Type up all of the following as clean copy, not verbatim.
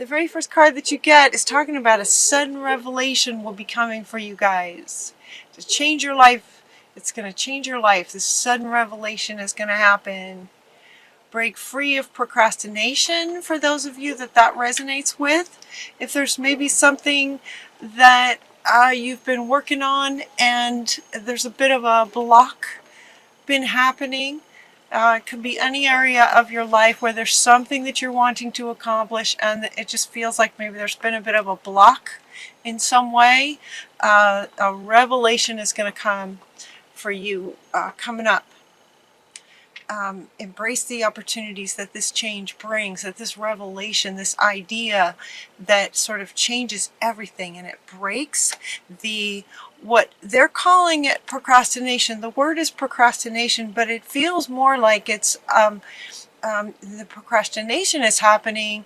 The very first card that you get is talking about a sudden revelation will be coming for you guys. To change your life, it's going to change your life. This sudden revelation is going to happen. Break free of procrastination for those of you that resonates with. If there's maybe something that you've been working on and there's a bit of a block been happening, it could be any area of your life where there's something that you're wanting to accomplish and it just feels like maybe there's been a bit of a block in some way. A revelation is going to come for you coming up. Embrace the opportunities that this change brings, that this revelation, this idea that sort of changes everything, and it breaks what they're calling it procrastination. The word is procrastination, but it feels more like it's the procrastination is happening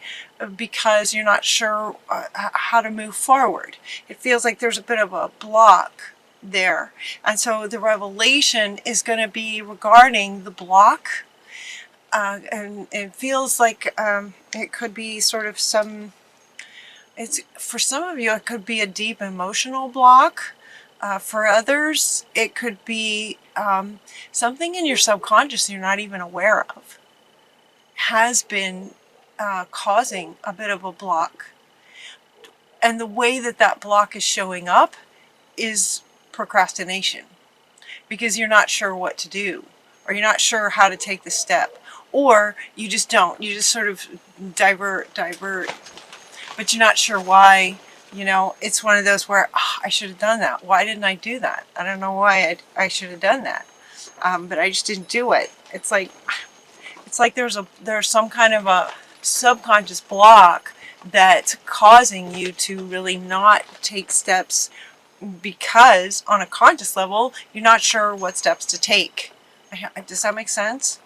because you're not sure how to move forward. It feels like there's a bit of a block there, and so the revelation is going to be regarding the block, and it feels like it could be sort of for some of you it could be a deep emotional block. For others it could be something in your subconscious you're not even aware of has been causing a bit of a block, and the way that block is showing up is procrastination, because you're not sure what to do, or you're not sure how to take the step, or you just sort of divert, but you're not sure why. It's one of those where I should have done that. Why didn't I do that? I don't know why I should have done that, but I just didn't do it. It's like there's some kind of a subconscious block that's causing you to really not take steps, because on a conscious level you're not sure what steps to take. Does that make sense?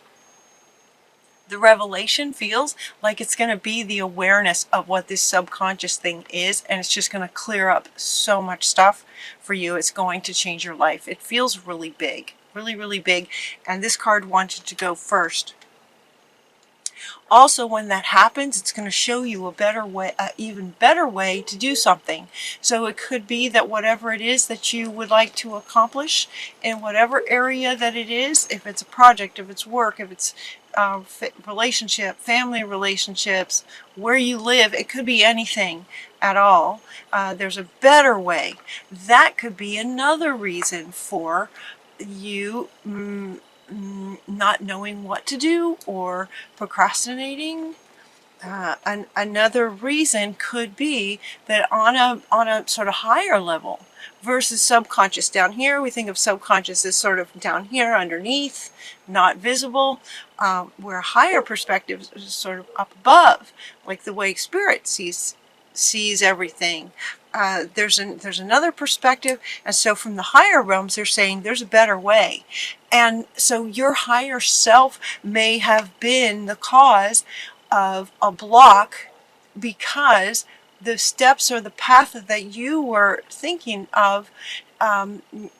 The revelation feels like it's going to be the awareness of what this subconscious thing is, and it's just going to clear up so much stuff for you. It's going to change your life. It feels really big, really, really big, and this card wanted to go first. Also, when that happens, it's going to show you a better way, an even better way to do something. So it could be that whatever it is that you would like to accomplish in whatever area that it is, if it's a project, if it's work, if it's relationship, family relationships, where you live, it could be anything at all. There's a better way. That could be another reason for you not knowing what to do or procrastinating. Another reason could be that on a sort of higher level versus subconscious. Down here we think of subconscious as sort of down here underneath, not visible, where higher perspective is sort of up above, like the way spirit sees everything. There's another perspective, and so from the higher realms they're saying there's a better way. And so your higher self may have been the cause of a block, because the steps or the path that you were thinking of,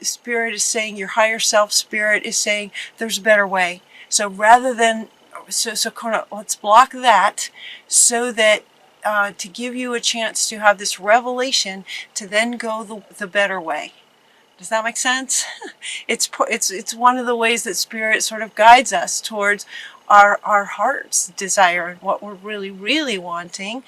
spirit is saying, your higher self spirit is saying there's a better way. So rather than so kind of let's block that, so that to give you a chance to have this revelation to then go the better way. Does that make sense? It's one of the ways that spirit sort of guides us towards our heart's desire and what we're really, really wanting.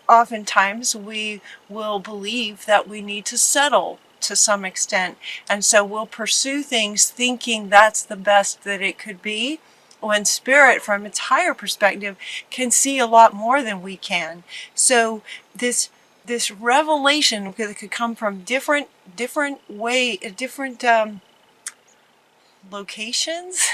Oftentimes we will believe that we need to settle to some extent, and so we'll pursue things thinking that's the best that it could be, when spirit from its higher perspective can see a lot more than we can. So this revelation could come from different locations.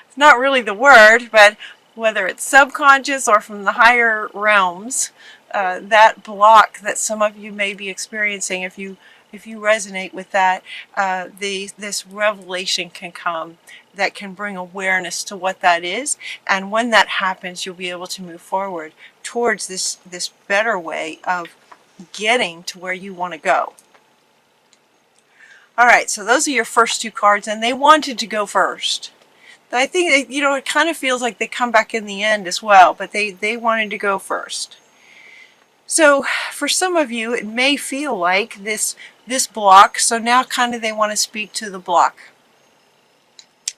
It's not really the word, but whether it's subconscious or from the higher realms, that block that some of you may be experiencing, if you resonate with that, this revelation can come that can bring awareness to what that is, and when that happens you'll be able to move forward towards this better way of getting to where you want to go. Alright, so those are your first two cards, and they wanted to go first. I think, you know, it kind of feels like they come back in the end as well, but they wanted to go first. So for some of you, it may feel like this block, so now kind of they want to speak to the block,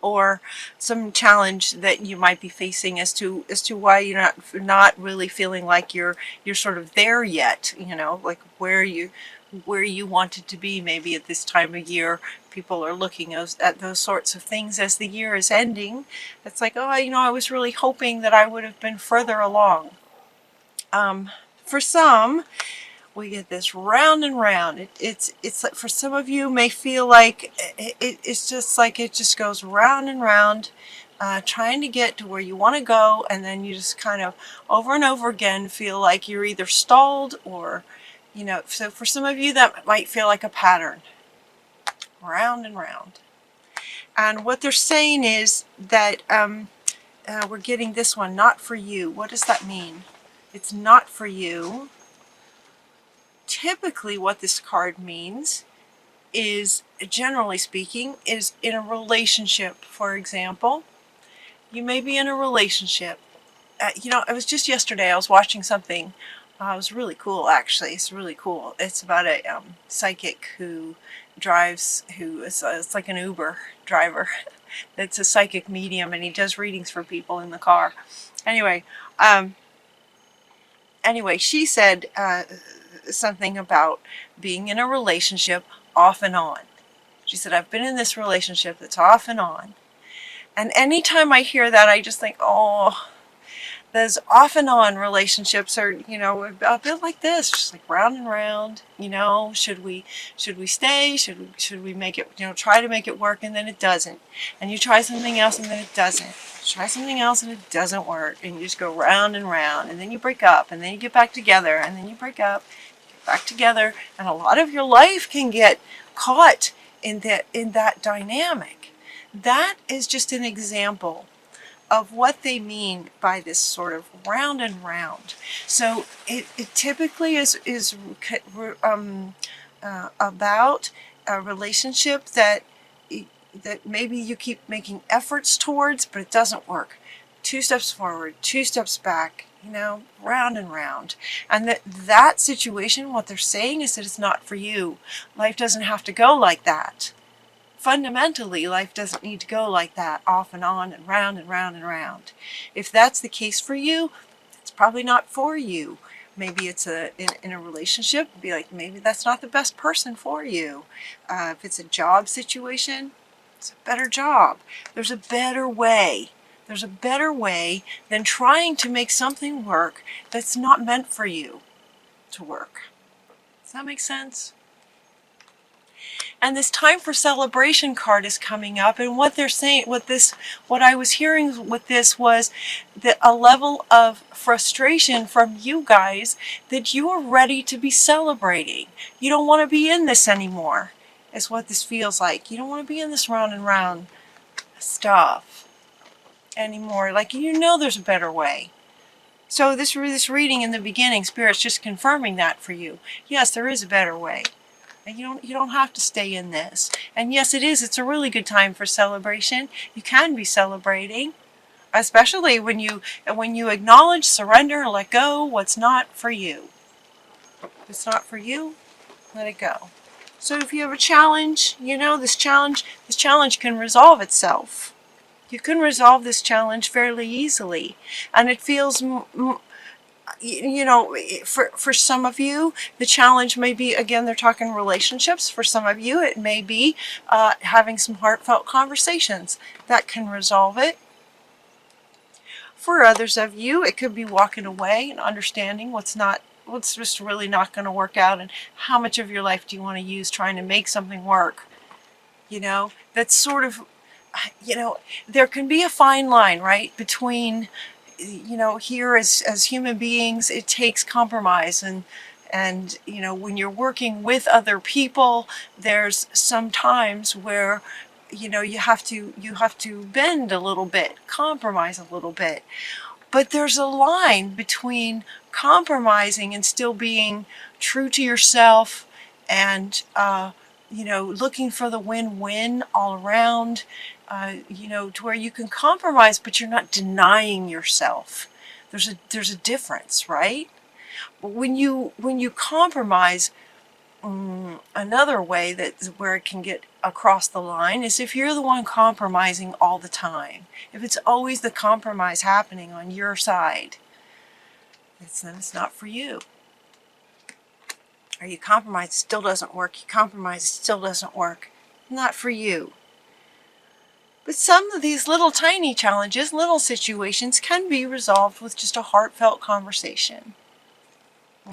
or some challenge that you might be facing as to why you're not really feeling like you're sort of there yet, you know, like where you wanted to be. Maybe at this time of year people are looking at those sorts of things as the year is ending. It's like, oh, you know, I was really hoping that I would have been further along. For some, we get this round and round. It's like, for some of you may feel like it's just like it just goes round and round, trying to get to where you want to go, and then you just kind of over and over again feel like you're either stalled or, you know, so for some of you that might feel like a pattern, round and round. And what they're saying is that we're getting this one, not for you. What does that mean? It's not for you. Typically what this card means is, generally speaking, is in a relationship. For example, you may be in a relationship. You know, it was just yesterday I was watching something. It was really cool, actually. It's really cool. It's about a psychic who drives, it's like an Uber driver. It's a psychic medium, and he does readings for people in the car. Anyway, she said something about being in a relationship off and on. She said, I've been in this relationship that's off and on. And anytime I hear that, I just think, oh, those off and on relationships are, you know, a bit like this, just like round and round. You know, should we stay? Should we make it, you know, try to make it work, and then it doesn't. And you try something else and then it doesn't. Try something else and it doesn't work. And you just go round and round, and then you break up, and then you get back together, and then you break up, get back together. And a lot of your life can get caught in that dynamic. That is just an example of what they mean by this sort of round and round. So it typically is about a relationship that maybe you keep making efforts towards, but it doesn't work. 2 steps forward, 2 steps back, you know, round and round. And that situation, what they're saying is that it's not for you. Life doesn't have to go like that. Fundamentally, life doesn't need to go like that, off and on and round and round and round. If that's the case for you, it's probably not for you. Maybe it's in a relationship, be like, maybe that's not the best person for you. If it's a job situation, it's a better job. There's a better way. There's a better way than trying to make something work that's not meant for you to work. Does that make sense? And this time for celebration card is coming up, and what they're saying, what I was hearing with this was that a level of frustration from you guys that you are ready to be celebrating. You don't want to be in this anymore, is what this feels like. You don't want to be in this round and round stuff anymore. Like, you know, there's a better way. So this reading in the beginning, Spirit's just confirming that for you. Yes, there is a better way. And you don't have to stay in this. And yes, it's a really good time for celebration. You can be celebrating, especially when you acknowledge, surrender, let go what's not for you. If it's not for you, let it go. So if you have a challenge, you know, this challenge can resolve itself. You can resolve this challenge fairly easily, and it feels, you know, for some of you, the challenge may be, again, they're talking relationships. For some of you, it may be having some heartfelt conversations that can resolve it. For others of you, it could be walking away and understanding what's just really not going to work out, and how much of your life do you want to use trying to make something work. You know, that's sort of, you know, there can be a fine line, right, between, you know, here as human beings, it takes compromise, and you know, when you're working with other people, there's some times where, you know, you have to bend a little bit, compromise a little bit. But there's a line between compromising and still being true to yourself, and you know, looking for the win-win all around. you know, to where you can compromise, but you're not denying yourself. There's a difference, right? But when you compromise, another way that where it can get across the line is if you're the one compromising all the time. If it's always the compromise happening on your side, then it's not for you. Or you compromise, it still doesn't work. You compromise, it still doesn't work. Not for you. But some of these little tiny challenges, little situations can be resolved with just a heartfelt conversation.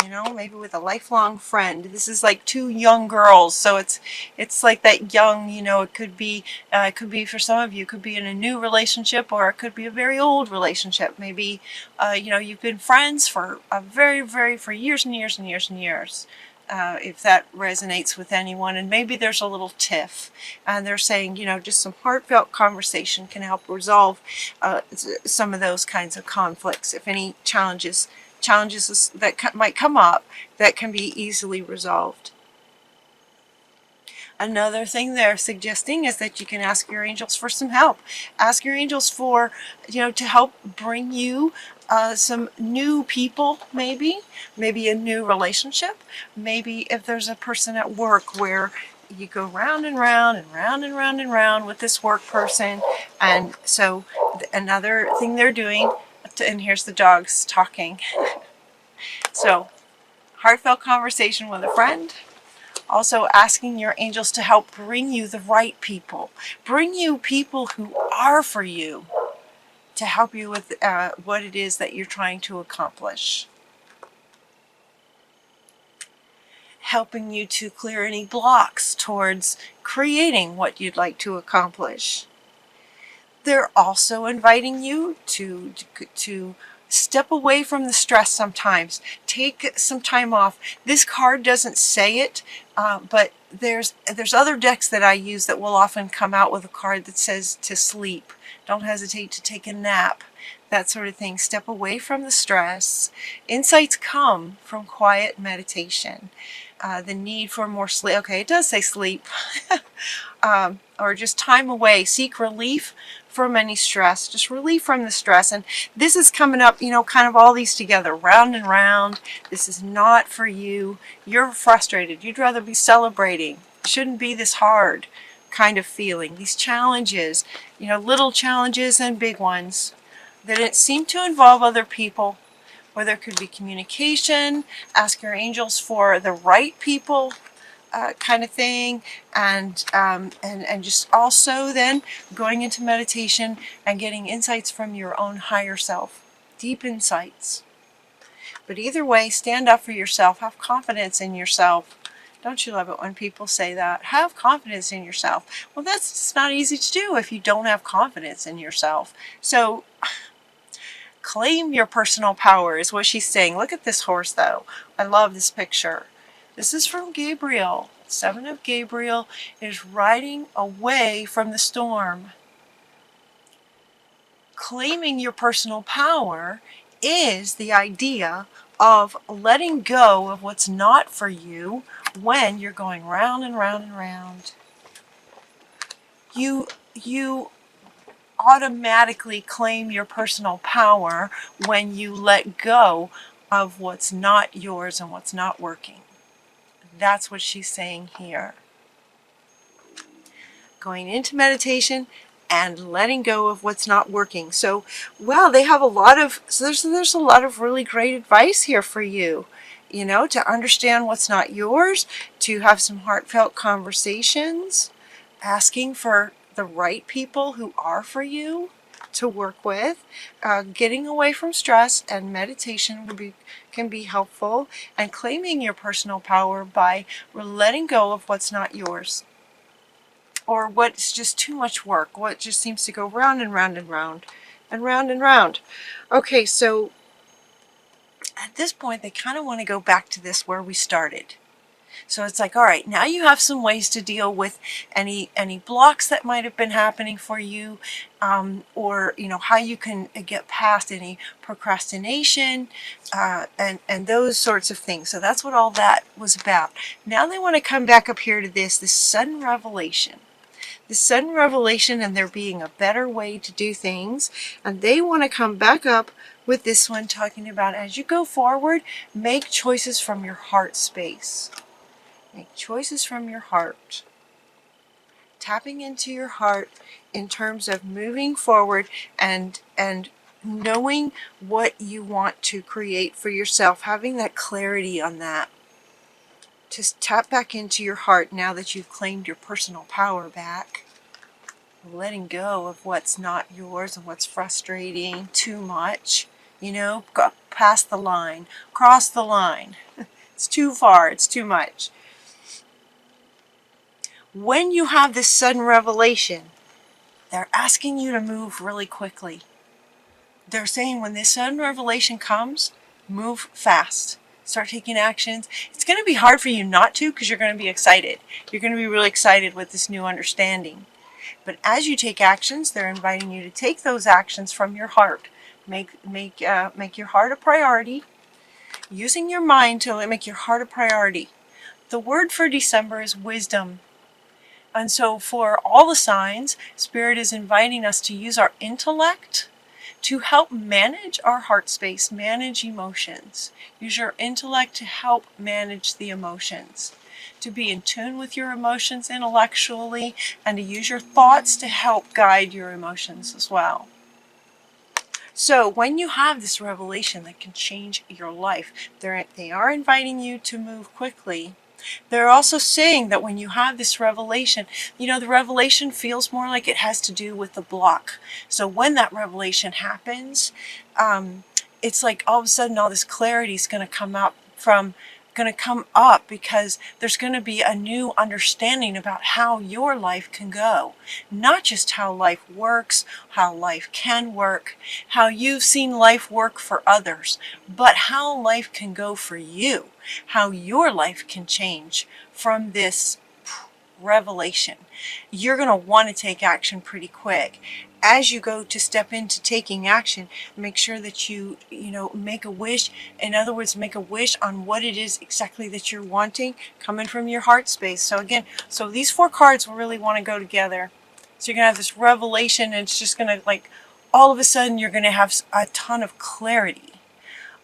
You know, maybe with a lifelong friend. This is like two young girls, so it's like that young, you know, it could be for some of you, it could be in a new relationship, or it could be a very old relationship. Maybe, you know, you've been friends for for years and years and years and years. If that resonates with anyone, and maybe there's a little tiff, and they're saying, you know, just some heartfelt conversation can help resolve some of those kinds of conflicts. If any challenges that might come up, that can be easily resolved. Another thing they're suggesting is that you can ask your angels for some help. Ask your angels for, you know, to help bring you some new people, maybe a new relationship. Maybe if there's a person at work where you go round and round and round and round and round with this work person, and so another thing they're doing, and here's the dogs talking. So, heartfelt conversation with a friend. Also asking your angels to help bring you the right people. Bring you people who are for you, to help you with what it is that you're trying to accomplish. Helping you to clear any blocks towards creating what you'd like to accomplish. They're also inviting you to step away from the stress sometimes. Take some time off. This card doesn't say it, but there's other decks that I use that will often come out with a card that says to sleep. Don't hesitate to take a nap. That sort of thing. Step away from the stress. Insights come from quiet meditation. The need for more sleep. Okay, it does say sleep. Or just time away. Seek relief from any stress. Just relief from the stress. And this is coming up, you know, kind of all these together, round and round. This is not for you. You're frustrated. You'd rather be celebrating. It shouldn't be this hard kind of feeling. These challenges, you know, little challenges and big ones that seem to involve other people, where there could be communication. Ask your angels for the right people, kind of thing, and just also then going into meditation and getting insights from your own higher self, deep insights. But either way, stand up for yourself. Have confidence in yourself. Don't you love it when people say that? Have confidence in yourself. Well, that's just not easy to do if you don't have confidence in yourself. So claim your personal power is what she's saying. Look at this horse, though. I love this picture. This is from Gabriel. Seven of Gabriel is riding away from the storm. Claiming your personal power is the idea of letting go of what's not for you when you're going round and round and round. You automatically claim your personal power when you let go of what's not yours and what's not working. That's what she's saying here. Going into meditation and letting go of what's not working. So, well, they have a lot of, there's a lot of really great advice here for you. You know, to understand what's not yours, to have some heartfelt conversations, asking for the right people who are for you to work with, getting away from stress, and meditation can be helpful, and claiming your personal power by letting go of what's not yours, or what's just too much work, what just seems to go round and round and round and round and round. Okay, so at this point they kind of want to go back to this where we started. So it's like, all right, now you have some ways to deal with any blocks that might have been happening for you, or, you know, how you can get past any procrastination, and those sorts of things. So that's what all that was about. Now they want to come back up here to this sudden revelation. the sudden revelation and there being a better way to do things. And they want to come back up with this one talking about as you go forward, make choices from your heart space. Make choices from your heart. Tapping into your heart in terms of moving forward and knowing what you want to create for yourself, having that clarity on that. Just tap back into your heart now that you've claimed your personal power back. Letting go of what's not yours and what's frustrating too much. You know, go past the line, cross the line. It's too far, it's too much. When you have this sudden revelation, they're asking you to move really quickly. They're saying when this sudden revelation comes, move fast. Start taking actions. It's going to be hard for you not to because you're going to be excited. You're going to be really excited with this new understanding. But as you take actions, they're inviting you to take those actions from your heart. Make your heart a priority. Using your mind to make your heart a priority. The word for December is wisdom. And so for all the signs, Spirit is inviting us to use our intellect to help manage our heart space, manage emotions. Use your intellect to help manage the emotions. To be in tune with your emotions intellectually and to use your thoughts to help guide your emotions as well. So when you have this revelation that can change your life, they are inviting you to move quickly. They're also saying that when you have this revelation, you know, the revelation feels more like it has to do with the block. So when that revelation happens, it's like all of a sudden all this clarity is going to come up because there's going to be a new understanding about how your life can go. Not just how life works, how life can work, how you've seen life work for others, but how life can go for you, how your life can change from this revelation. You're going to want to take action pretty quick. As you go to step into taking action, make sure that you make a wish. In other words, make a wish on what it is exactly that you're wanting coming from your heart space. So again, these 4 cards will really want to go together. So you're going to have this revelation and it's just going to all of a sudden you're going to have a ton of clarity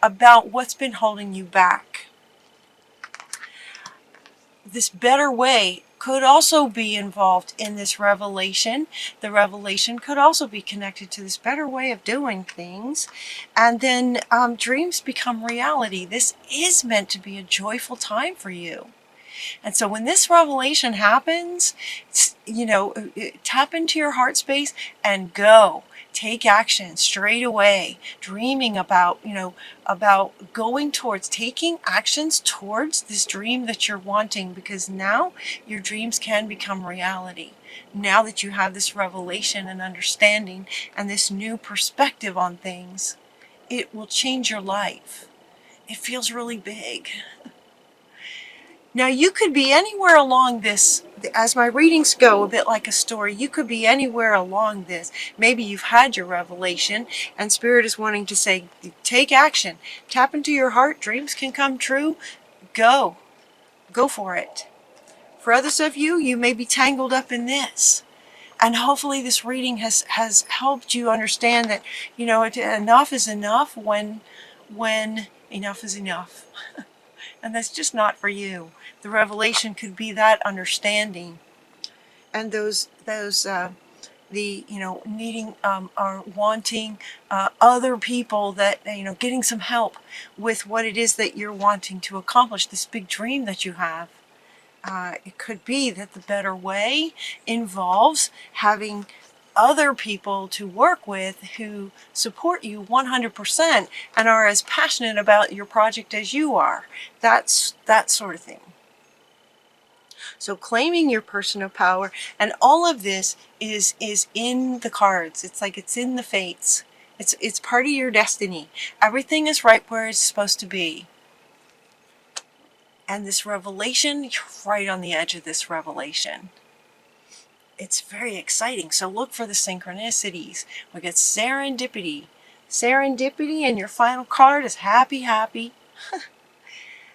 about what's been holding you back. This better way could also be involved in this revelation. The revelation could also be connected to this better way of doing things. And then dreams become reality. This is meant to be a joyful time for you. And so when this revelation happens, tap into your heart space and go. Take action straight away, dreaming about going towards, taking actions towards this dream that you're wanting, because now your dreams can become reality. Now that you have this revelation and understanding and this new perspective on things, it will change your life. It feels really big. Now you could be anywhere along this, as my readings go, a bit like a story. You could be anywhere along this. Maybe you've had your revelation and Spirit is wanting to say, take action. Tap into your heart. Dreams can come true. Go. Go for it. For others of you, you may be tangled up in this. And hopefully this reading has helped you understand that, enough is enough when enough is enough. And that's just not for you. The revelation could be that understanding, and needing or wanting other people that getting some help with what it is that you're wanting to accomplish. This big dream that you have. It could be that the better way involves having other people to work with who support you 100% and are as passionate about your project as you are. That's that sort of thing. So claiming your personal power, and all of this is in the cards. It's like it's in the fates. It's part of your destiny. Everything is right where it's supposed to be. And this revelation, you're right on the edge of this revelation. It's very exciting. So look for the synchronicities. We get serendipity. Serendipity, and your final card is happy, happy.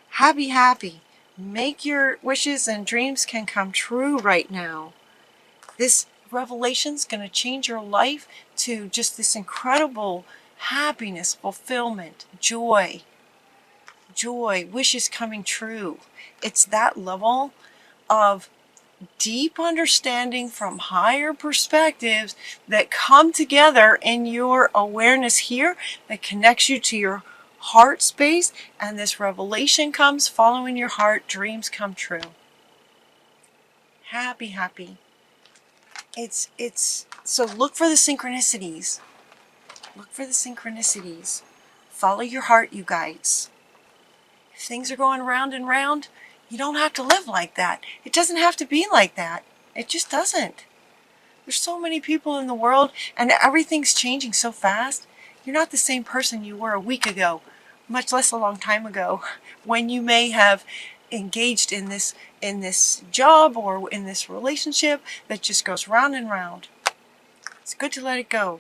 Happy, happy. Make your wishes and dreams can come true right now. This revelation is going to change your life to just this incredible happiness, fulfillment, joy, wishes coming true. It's that level of deep understanding from higher perspectives that come together in your awareness here that connects you to your heart space, and this revelation comes following your heart. Dreams come true. Happy. It's so look for the synchronicities. Look for the synchronicities. Follow your heart, you guys. If things are going round and round, you don't have to live like that. It doesn't have to be like that. It just doesn't. There's so many people in the world, and everything's changing so fast. You're not the same person you were a week ago, much less a long time ago, when you may have engaged in this job or in this relationship that just goes round and round. It's good to let it go.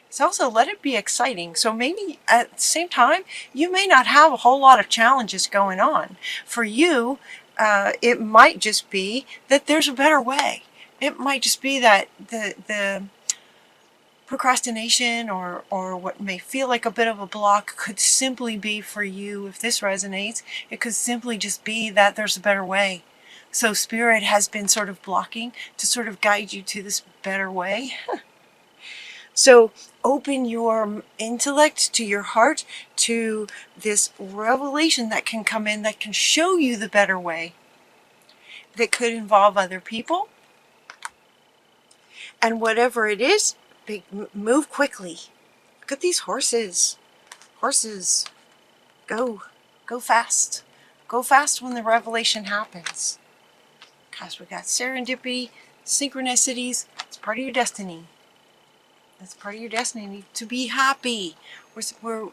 It's also let it be exciting. So maybe at the same time, you may not have a whole lot of challenges going on. For you, it might just be that there's a better way. It might just be that the procrastination or what may feel like a bit of a block could simply be, for you, if this resonates, it could simply just be that there's a better way. So Spirit has been sort of blocking to sort of guide you to this better way. So open your intellect to your heart to this revelation that can come in, that can show you the better way, that could involve other people. And whatever it is, move quickly. Look at these horses. Horses, go fast. Go fast when the revelation happens. Because we got serendipity, synchronicities. It's part of your destiny. That's part of your destiny, to be happy.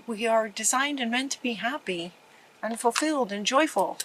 We are designed and meant to be happy and fulfilled and joyful.